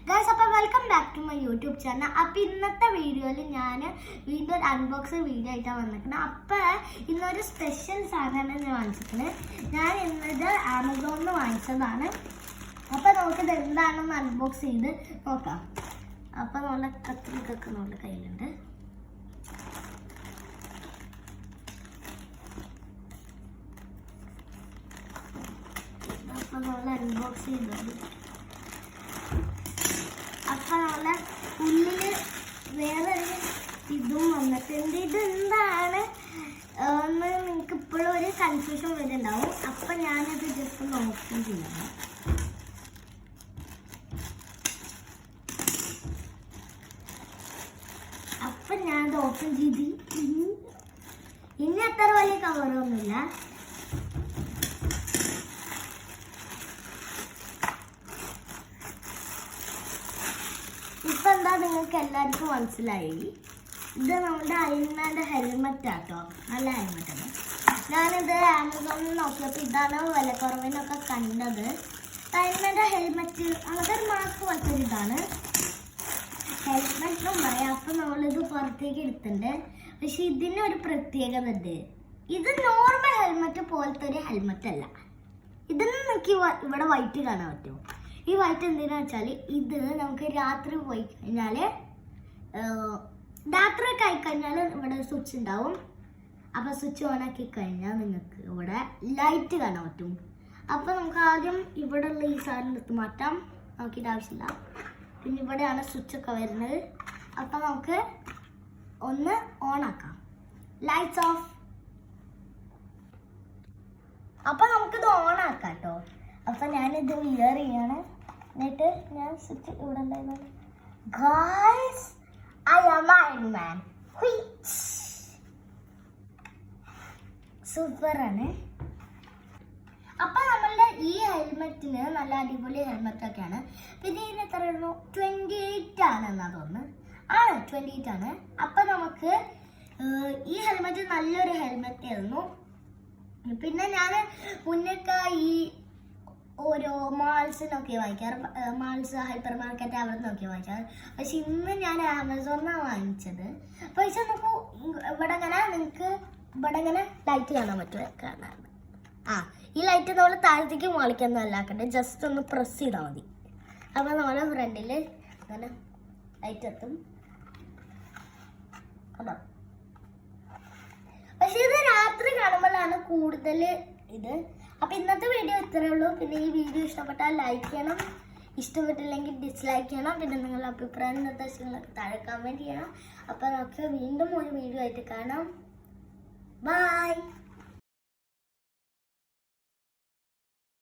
Guys, അപ്പോൾ welcome back to my YouTube channel. അപ്പോൾ ഇന്നത്തെ വീഡിയോയിൽ ഞാൻ വീണ്ടും ഒരു അൺബോക്സിങ് വീഡിയോ ആയിട്ടാണ് വന്നിരിക്കുന്നത്. അപ്പോൾ ഇന്നൊരു സ്പെഷ്യൽ സാധനമാണ് ഞാൻ വാങ്ങിച്ചിട്ടുണ്ട്. ഞാൻ ഇന്നത് ആമസോണിൽ നിന്ന് വാങ്ങിച്ചതാണ്. അപ്പോൾ നമുക്കിത് എന്താണെന്ന് അൺബോക്സ് ചെയ്ത് നോക്കാം. അപ്പോൾ നമ്മുടെ കത്രിക്കൊക്കെ നമ്മുടെ കയ്യിലുണ്ട്. അപ്പോൾ നമ്മൾ അൺബോക്സ് ചെയ്തത്. അപ്പം നമ്മളെ ഉള്ളിൽ വേറൊരു ഇതും വന്നിട്ടുണ്ട്. ഇതെന്താണ് എന്ന് നിങ്ങൾക്ക് ഇപ്പോഴും ഒരു കൺഫ്യൂഷൻ വരുന്നുണ്ടാവും. അപ്പം ഞാനത് ജസ്റ്റ് ഒന്ന് ഓപ്പൺ ചെയ്യണം. അപ്പം ഞാനത് ഓപ്പൺ ചെയ്ത് ഇനി അത്ര വലിയ കവറൊന്നുമില്ല. ഇപ്പൊ എന്താ നിങ്ങൾക്ക് എല്ലാവർക്കും മനസ്സിലായി, ഇത് നമ്മുടെ അയൺമാൻ്റെ ഹെൽമെറ്റ് ആട്ടോ. നല്ല ഹെൽമെറ്റാണ്. ഞാനിത് ആമസോണിൽ നോക്കിയപ്പോൾ ഇതാണ് വിലക്കുറവിനൊക്കെ കണ്ടത്. അയൺമാൻ്റെ ഹെൽമെറ്റ് അതൊരു മാസ്ക് പോലത്തെ ഇതാണ് ഹെൽമെറ്റും പറയാം. അപ്പം നമ്മളിത് പുറത്തേക്ക് എടുത്തിട്ടുണ്ട്. പക്ഷെ ഇതിനൊരു പ്രത്യേകത ഉണ്ട്. ഇത് നോർമൽ ഹെൽമെറ്റ് പോലത്തെ ഒരു ഹെൽമെറ്റ് അല്ല. ഇതിന് നമുക്ക് ഇവിടെ വൈറ്റ് കാണാൻ പറ്റുമോ? ഈ വൈറ്റ് എന്തിനാ വെച്ചാൽ ഇത് നമുക്ക് രാത്രി പോയി കഴിഞ്ഞാൽ രാത്രിയൊക്കെ ആയിക്കഴിഞ്ഞാൽ ഇവിടെ സ്വിച്ച് ഉണ്ടാവും. അപ്പോൾ സ്വിച്ച് ഓൺ ആക്കി കഴിഞ്ഞാൽ നിങ്ങൾക്ക് ഇവിടെ ലൈറ്റ് കാണാൻ പറ്റും. അപ്പോൾ നമുക്ക് ആദ്യം ഇവിടെ ഉള്ള ഈ സാധനം എടുത്ത് മാറ്റാം. നമുക്കിത് ആവശ്യമില്ല. പിന്നെ ഇവിടെയാണ് സ്വിച്ചൊക്കെ വരുന്നത്. അപ്പോൾ നമുക്ക് ഒന്ന് ഓൺ ആക്കാം. Lights of. അപ്പോൾ നമുക്കിത് ഓൺ ആക്കാം കേട്ടോ. അപ്പം ഞാനിത് വിയർ ചെയ്യാണ്. എന്നിട്ട് ഞാൻ സ്വിച്ച് ഇവിടെ ഉണ്ടായിരുന്നു. ഗായ്സ്, ഐ ആം അയൺ മാൻ. സൂപ്പറാണ്. അപ്പം നമ്മളുടെ ഈ ഹെൽമെറ്റിന് നല്ല അടിപൊളി ഹെൽമെറ്റൊക്കെയാണ്. പിന്നെ ഇതിന് എത്ര ആയിരുന്നു? 28 ആണെന്നാ തോന്നുന്നു. 28 ആണ്. അപ്പം നമുക്ക് ഈ ഹെൽമെറ്റ് നല്ലൊരു ഹെൽമെറ്റ് ആയിരുന്നു. പിന്നെ ഞാൻ മുന്നൊക്കെ ഈ ഓരോ മാൾസിനൊക്കെ വാങ്ങിക്കാറ്. മാൾസ്, ഹൈപ്പർ മാർക്കറ്റ് അവിടെ നിന്നൊക്കെ വാങ്ങിക്കാറ്. പക്ഷെ ഇന്ന് ഞാൻ ആമസോണിനാണ് വാങ്ങിച്ചത്. പക്ഷെ നമുക്ക് ഇവിടെ ഇങ്ങനെ നിങ്ങൾക്ക് ഇവിടെ ഇങ്ങനെ ലൈറ്റ് കാണാൻ പറ്റുമോ? കാണാൻ. ഈ ലൈറ്റ് നമ്മൾ താഴത്തേക്ക് മാളിക്കൊന്നും അല്ലാക്കട്ടെ, ജസ്റ്റ് ഒന്ന് പ്രസ് ചെയ്താൽ മതി. അപ്പോൾ നമ്മളെ ഫ്രണ്ടിൽ അങ്ങനെ ലൈറ്റ് എത്തും. അതാ. പക്ഷെ ഇത് രാത്രി കാണുമ്പോഴാണ് കൂടുതൽ ഇത്. അപ്പോൾ ഇന്നത്തെ വീഡിയോ ഇത്രയേ ഉള്ളൂ. പിന്നെ ഈ വീഡിയോ ഇഷ്ടപ്പെട്ടാൽ ലൈക്ക് ചെയ്യണം, ഇഷ്ടപ്പെട്ടില്ലെങ്കിൽ ഡിസ്ലൈക്ക് ചെയ്യണം. പിന്നെ നിങ്ങളുടെ അഭിപ്രായം നിർദ്ദേശങ്ങളൊക്കെ താഴെ കമൻറ്റ് ചെയ്യണം. അപ്പോൾ നമുക്ക് വീണ്ടും ഒരു വീഡിയോ ആയിട്ട് കാണാം. ബൈ.